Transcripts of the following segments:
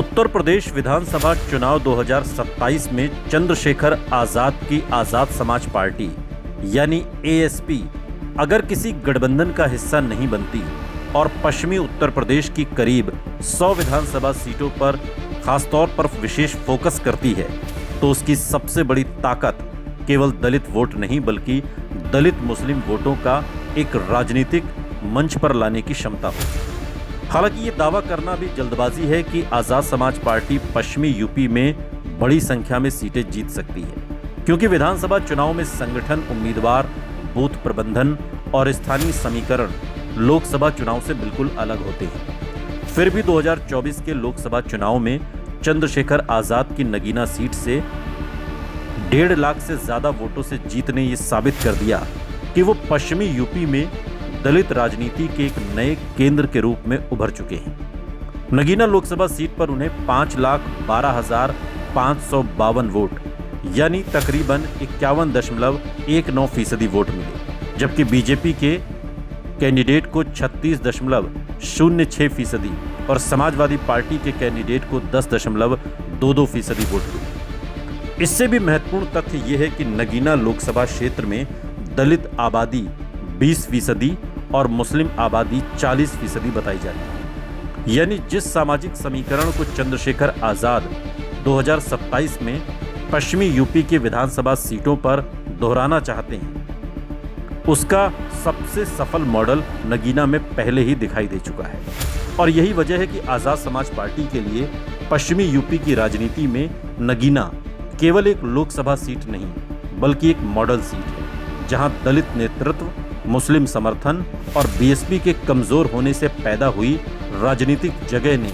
उत्तर प्रदेश विधानसभा चुनाव 2027 में चंद्रशेखर आजाद की आजाद समाज पार्टी यानी एएसपी अगर किसी गठबंधन का हिस्सा नहीं बनती और पश्चिमी उत्तर प्रदेश की करीब 100 विधानसभा सीटों पर खासतौर पर विशेष फोकस करती है तो उसकी सबसे बड़ी ताकत केवल दलित वोट नहीं बल्कि दलित मुस्लिम वोटों का एक राजनीतिक मंच पर लाने की क्षमता होगी। हालांकि ये दावा करना भी जल्दबाजी है कि आजाद समाज पार्टी पश्चिमी यूपी में बड़ी संख्या में सीटें जीत सकती है, क्योंकि विधानसभा चुनाव में संगठन, उम्मीदवार, बूथ प्रबंधन और स्थानीय समीकरण लोकसभा चुनाव से बिल्कुल अलग होते हैं। फिर भी 2024 के लोकसभा चुनाव में चंद्रशेखर आजाद की नगीना सीट से 1.5 लाख से ज्यादा वोटों से जीत ने यह साबित कर दिया कि वो पश्चिमी यूपी में दलित राजनीति के एक नए केंद्र के रूप में उभर चुके हैं। नगीना लोकसभा सीट पर उन्हें 5,12,552 वोट यानी तकरीबन 51.19% वोट मिले, जबकि बीजेपी के कैंडिडेट को 36.06% और समाजवादी पार्टी के कैंडिडेट को 10.22% वोट मिले। इससे भी महत्वपूर्ण तथ्य यह है कि नगीना लोकसभा क्षेत्र में दलित आबादी 20% और मुस्लिम आबादी 40% बताई जाती है। यानी जिस सामाजिक समीकरण को चंद्रशेखर आजाद 2027 में पश्चिमी यूपी के विधानसभा सीटों पर दोहराना चाहते हैं, उसका सबसे सफल मॉडल नगीना में पहले ही दिखाई दे चुका है। और यही वजह है कि आजाद समाज पार्टी के लिए पश्चिमी यूपी की राजनीति में नगीना केवल एक लोकसभा सीट नहीं बल्कि एक मॉडल सीट है, जहां दलित नेतृत्व, मुस्लिम समर्थन और बीएसपी के कमजोर होने से पैदा हुई राजनीतिक जगह ने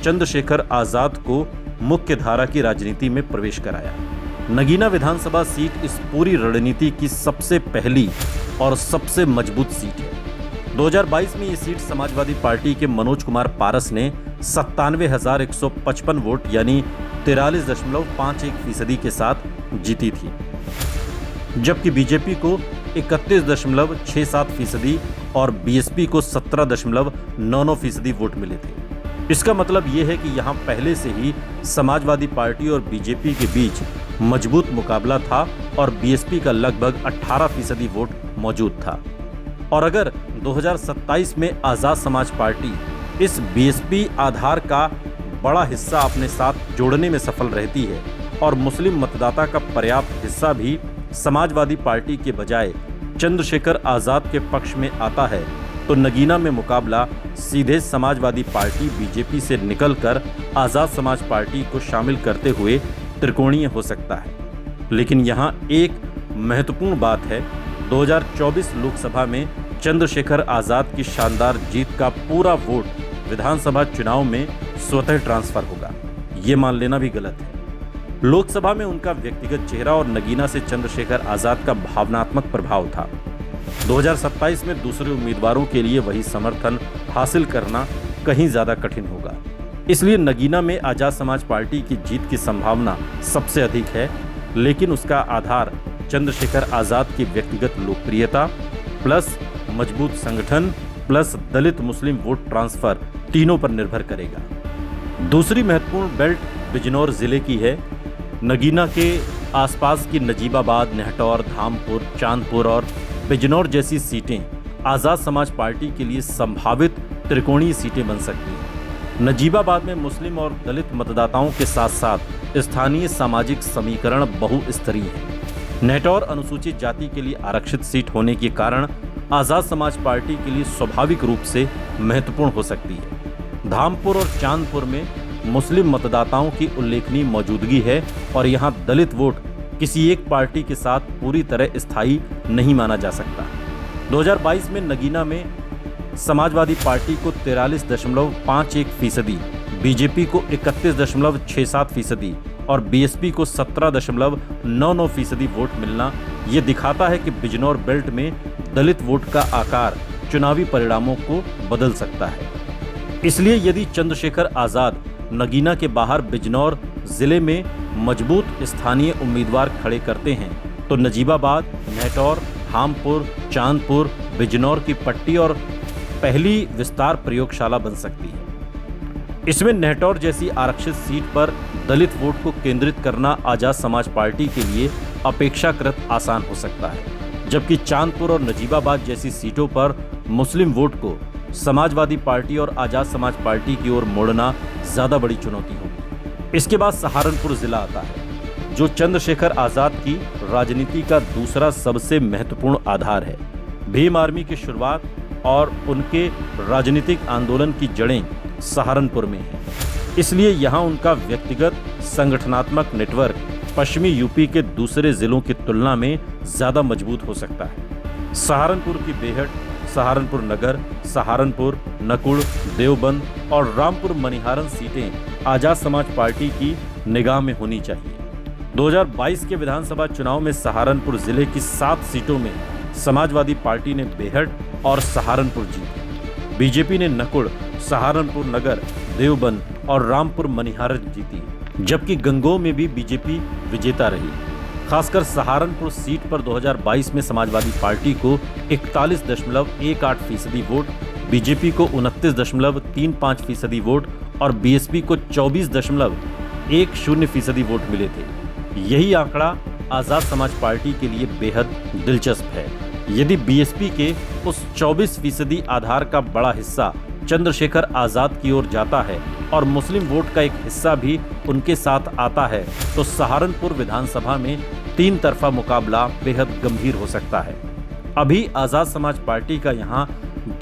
चंद्रशेखर आजाद को मुख्य धारा की राजनीति में प्रवेश कराया। नगीना विधानसभा सीट इस पूरी रणनीति की सबसे पहली और सबसे मजबूत सीट है। 2022 में ये सीट समाजवादी पार्टी के मनोज कुमार पारस ने 97,155 वोट यानी 43.51% के साथ जीती थी, जबकि बीजेपी को 31.67% और बीएसपी को 17.99% वोट मिले थे। इसका मतलब यह है कि यहां पहले से ही समाजवादी पार्टी और बीजेपी के बीच मजबूत मुकाबला था और बीएसपी का लगभग 18% वोट मौजूद था। और अगर 2027 में आजाद समाज पार्टी इस बीएसपी आधार का बड़ा हिस्सा अपने साथ जोड़ने में सफल रहती है और मुस्लिम मतदाता का पर्याप्त हिस्सा भी समाजवादी पार्टी के बजाय चंद्रशेखर आजाद के पक्ष में आता है, तो नगीना में मुकाबला सीधे समाजवादी पार्टी बीजेपी से निकलकर आजाद समाज पार्टी को शामिल करते हुए त्रिकोणीय हो सकता है। लेकिन यहाँ एक महत्वपूर्ण बात है, 2024 लोकसभा में चंद्रशेखर आजाद की शानदार जीत का पूरा वोट विधानसभा चुनाव में स्वतः ट्रांसफर होगा। ये मान लेना भी गलत है। लोकसभा में उनका व्यक्तिगत चेहरा और नगीना से चंद्रशेखर आजाद का भावनात्मक प्रभाव था। 2027 में दूसरे उम्मीदवारों के लिए वही समर्थन हासिल करना कहीं ज्यादा कठिन होगा। इसलिए नगीना में आजाद समाज पार्टी की जीत की संभावना सबसे अधिक है, लेकिन उसका आधार चंद्रशेखर आजाद की व्यक्तिगत लोकप्रियता प्लस मजबूत संगठन प्लस दलित मुस्लिम वोट ट्रांसफर तीनों पर निर्भर करेगा। दूसरी महत्वपूर्ण बेल्ट बिजनौर जिले की है। नगीना के आसपास की नजीबाबाद, नेहटौर, धामपुर, चांदपुर और बिजनौर जैसी सीटें आजाद समाज पार्टी के लिए संभावित त्रिकोणीय सीटें बन सकती हैं। नजीबाबाद में मुस्लिम और दलित मतदाताओं के साथ साथ स्थानीय सामाजिक समीकरण बहुस्तरीय है। नेहटौर अनुसूचित जाति के लिए आरक्षित सीट होने के कारण आजाद समाज पार्टी के लिए स्वाभाविक रूप से महत्वपूर्ण हो सकती है। धामपुर और चांदपुर में मुस्लिम मतदाताओं की उल्लेखनीय मौजूदगी है और यहां दलित वोट किसी एक पार्टी के साथ पूरी तरह स्थायी नहीं माना जा सकता। 2022 में नगीना में समाजवादी पार्टी को 43.51%, बीजेपी को 31.67% और बीएसपी को 17.99% वोट मिलना ये दिखाता है कि बिजनौर बेल्ट में दलित वोट का आकार चुनावी परिणामों को बदल सकता है। इसलिए यदि चंद्रशेखर आजाद नगीना के बाहर बिजनौर जिले में मजबूत स्थानीय उम्मीदवार खड़े करते हैं तो नजीबाबाद, नेहटौर, धामपुर, चांदपुर, बिजनौर की पट्टी और पहली विस्तार प्रयोगशाला बन सकती है। इसमें नेहटौर जैसी आरक्षित सीट पर दलित वोट को केंद्रित करना आजाद समाज पार्टी के लिए अपेक्षाकृत आसान हो सकता है, जबकि चांदपुर और नजीबाबाद जैसी सीटों पर मुस्लिम वोट को समाजवादी पार्टी और आजाद समाज पार्टी की ओर मोड़ना ज्यादा बड़ी चुनौती होगी। इसके बाद सहारनपुर जिला आता है, जो चंद्रशेखर आजाद की राजनीति का दूसरा सबसे महत्वपूर्ण आधार है। भीम आर्मी की शुरुआत और उनके राजनीतिक आंदोलन की जड़ें सहारनपुर में हैं, इसलिए यहां उनका व्यक्तिगत संगठनात्मक नेटवर्क पश्चिमी यूपी के दूसरे जिलों की तुलना में ज्यादा मजबूत हो सकता है। सहारनपुर की बेहट, सहारनपुर नगर, सहारनपुर, नकुड़, देवबंद और रामपुर मनिहारन सीटें आजाद समाज पार्टी की निगाह में होनी चाहिए। 2022 के विधानसभा चुनाव में सहारनपुर जिले की 7 सीटों में समाजवादी पार्टी ने बेहट और सहारनपुर जीती। बीजेपी ने नकुड़, सहारनपुर नगर, देवबंद और रामपुर मनिहारन जीती, जबकि गंगोह में भी बीजेपी विजेता रही। खासकर सहारनपुर सीट पर 2022 में समाजवादी पार्टी को 41.18% वोट, बीजेपी को 29.35% वोट और बीएसपी को 24.10% वोट मिले थे। यही आंकड़ा आजाद समाज पार्टी के लिए बेहद दिलचस्प है। यदि बीएसपी के उस 24% आधार का बड़ा हिस्सा चंद्रशेखर आजाद की ओर जाता है और मुस्लिम वोट का एक हिस्सा भी उनके साथ आता है, तो सहारनपुर विधानसभा में 3 तरफा मुकाबला बेहद गंभीर हो सकता है। अभी आजाद समाज पार्टी का यहां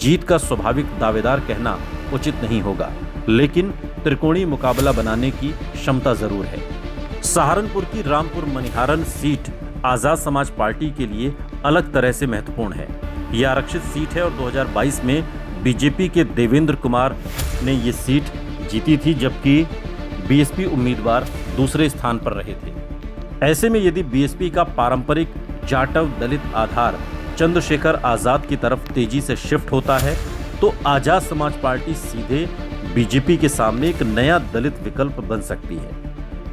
जीत का स्वाभाविक दावेदार कहना उचित नहीं होगा, लेकिन त्रिकोणीय मुकाबला बनाने की क्षमता जरूर है। सहारनपुर की रामपुर मनिहारन सीट आजाद समाज पार्टी के लिए अलग तरह से महत्वपूर्ण है। यह आरक्षित सीट है और 2022 में बीजेपी के देवेंद्र कुमार ने ये सीट जीती थी, जबकि बीएसपी उम्मीदवार दूसरे स्थान पर रहे थे। ऐसे में यदि बीएसपी का पारंपरिक जाटव दलित आधार चंद्रशेखर आजाद की तरफ तेजी से शिफ्ट होता है, तो आजाद समाज पार्टी सीधे बीजेपी के सामने एक नया दलित विकल्प बन सकती है।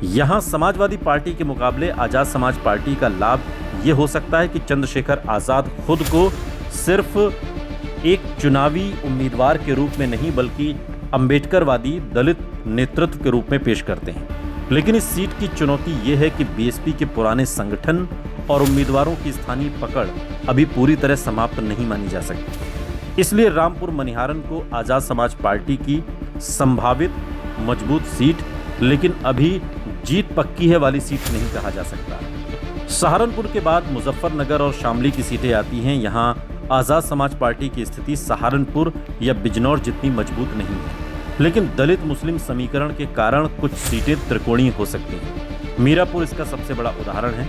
यहां समाजवादी पार्टी के मुकाबले आजाद समाज पार्टी का लाभ यह हो सकता है कि चंद्रशेखर आजाद खुद को सिर्फ एक चुनावी उम्मीदवार के रूप में नहीं, बल्कि अंबेडकरवादी दलित नेतृत्व के रूप में पेश करते हैं। लेकिन इस सीट की चुनौती यह है कि बीएसपी के पुराने संगठन और उम्मीदवारों की स्थानीय पकड़ अभी पूरी तरह समाप्त नहीं मानी जा सकती। इसलिए रामपुर मनिहारन को आजाद समाज पार्टी की संभावित मजबूत सीट, लेकिन अभी जीत पक्की है वाली सीट नहीं कहा जा सकता। सहारनपुर के बाद मुजफ्फरनगर और शामली की सीटें आती हैं। यहाँ आजाद समाज पार्टी की स्थिति सहारनपुर या बिजनौर जितनी मजबूत नहीं है, लेकिन दलित मुस्लिम समीकरण के कारण कुछ सीटें त्रिकोणीय हो सकती हैं। मीरापुर इसका सबसे बड़ा उदाहरण है।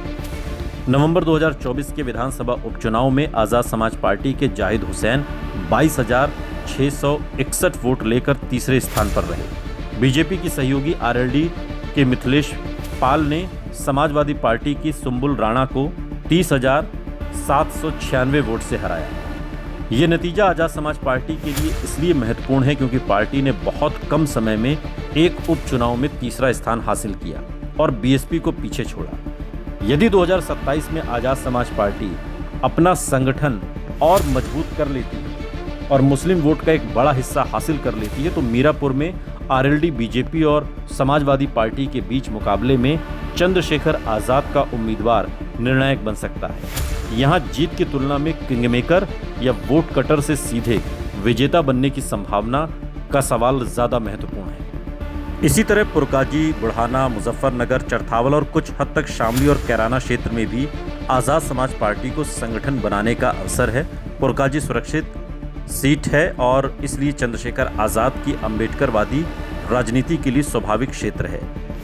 नवंबर 2024 के विधानसभा उपचुनाव में आजाद समाज पार्टी के जाहिद हुसैन 22,661 वोट लेकर तीसरे स्थान पर रहे। बीजेपी की सहयोगी आरएलडी के मिथिलेश पाल ने समाजवादी पार्टी की सुंबुल राणा को 30,796 वोट से हराया। ये नतीजा आजाद समाज पार्टी के लिए इसलिए महत्वपूर्ण है क्योंकि पार्टी ने बहुत कम समय में एक उपचुनाव में तीसरा स्थान हासिल किया और बीएसपी को पीछे छोड़ा। यदि 2027 में आजाद समाज पार्टी अपना संगठन और मजबूत कर लेती है और मुस्लिम वोट का एक बड़ा हिस्सा हासिल कर लेती है, तो मीरापुर में आरएलडी, बीजेपी और समाजवादी पार्टी के बीच मुकाबले में चंद्रशेखर आजाद का उम्मीदवार निर्णायक बन सकता है। यहां जीत की तुलना में किंगमेकर या वोट कटर से सीधे विजेता बनने की संभावना का सवाल ज्यादा महत्वपूर्ण है। इसी तरह पुरकाजी, बुढ़ाना, मुजफ्फरनगर, चरथावल और कुछ हद तक शामली और कैराना क्षेत्र में भी आजाद समाज पार्टी को संगठन बनाने का अवसर है। पुरकाजी सुरक्षित सीट है और इसलिए चंद्रशेखर आजाद की अंबेडकरवादी राजनीति के लिए स्वाभाविक क्षेत्र है।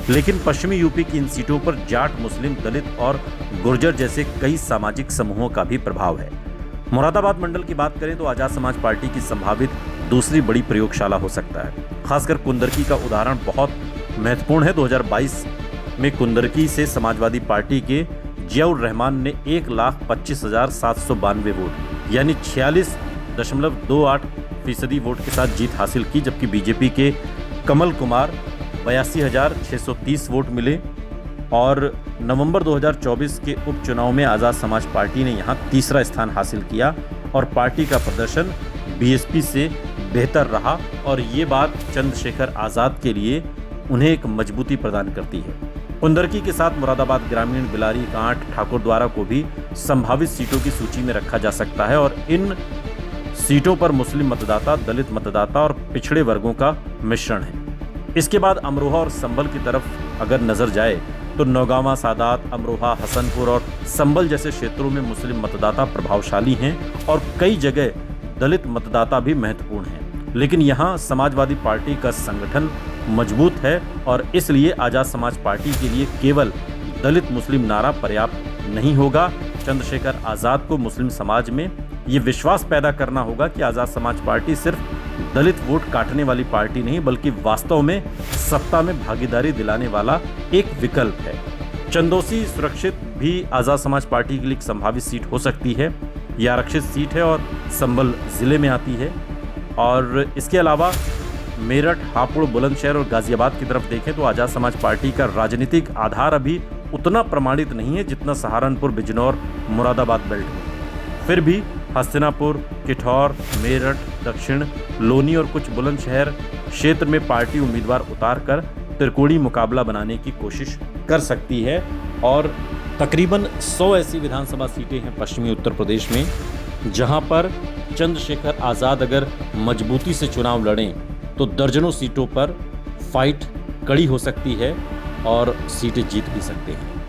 लेकिन पश्चिमी यूपी की इन सीटों पर जाट, मुस्लिम, दलित और गुर्जर जैसे कई सामाजिक समूहों का भी प्रभाव है। मुरादाबाद मंडल की बात करें तो आजाद समाज पार्टी की संभावित दूसरी बड़ी प्रयोगशाला हो सकता है। खासकर कुंदरकी का उदाहरण बहुत महत्वपूर्ण है। 2022 में कुंदरकी से समाजवादी पार्टी के जियाउर रहमान ने 1,25,792 वोट यानी 46.28% वोट के साथ जीत हासिल की, जबकि बीजेपी के कमल कुमार 82,630 वोट मिले। और नवंबर 2024 के उपचुनाव में आजाद समाज पार्टी ने यहां तीसरा स्थान हासिल किया और पार्टी का प्रदर्शन बीएसपी से बेहतर रहा और ये बात चंद्रशेखर आज़ाद के लिए उन्हें एक मजबूती प्रदान करती है। कुंदरकी के साथ मुरादाबाद ग्रामीण, बिलारी, कांठ, ठाकुरद्वारा को भी संभावित सीटों की सूची में रखा जा सकता है और इन सीटों पर मुस्लिम मतदाता, दलित मतदाता और पिछड़े वर्गों का मिश्रण है। इसके बाद अमरोहा और संभल की तरफ अगर नजर जाए तो नौगांवा, सादात, अमरोहा, हसनपुर और संभल जैसे क्षेत्रों में मुस्लिम मतदाता प्रभावशाली हैं और कई जगह दलित मतदाता भी महत्वपूर्ण हैं। लेकिन यहाँ समाजवादी पार्टी का संगठन मजबूत है और इसलिए आज़ाद समाज पार्टी के लिए केवल दलित मुस्लिम नारा पर्याप्त नहीं होगा। चंद्रशेखर आज़ाद को मुस्लिम समाज में ये विश्वास पैदा करना होगा कि आज़ाद समाज पार्टी सिर्फ दलित वोट काटने वाली पार्टी नहीं बल्कि वास्तव में सत्ता में भागीदारी दिलाने वाला एक विकल्प है। चंदौसी सुरक्षित भी आज़ाद समाज पार्टी के लिए एक संभावित सीट हो सकती है। यह आरक्षित सीट है और संभल जिले में आती है। और इसके अलावा मेरठ, हापुड़, बुलंदशहर और गाजियाबाद की तरफ देखें तो आज़ाद समाज पार्टी का राजनीतिक आधार अभी उतना प्रमाणित नहीं है जितना सहारनपुर, बिजनौर, मुरादाबाद बेल्ट में। फिर भी हस्तिनापुर, किठौर, मेरठ, दक्षिण, लोनी और कुछ बुलंदशहर क्षेत्र में पार्टी उम्मीदवार उतारकर त्रिकोणीय मुकाबला बनाने की कोशिश कर सकती है और तकरीबन 100 ऐसी विधानसभा सीटें हैं पश्चिमी उत्तर प्रदेश में जहां पर चंद्रशेखर आज़ाद अगर मजबूती से चुनाव लड़ें तो दर्जनों सीटों पर फाइट कड़ी हो सकती है और सीटें जीत भी सकते हैं।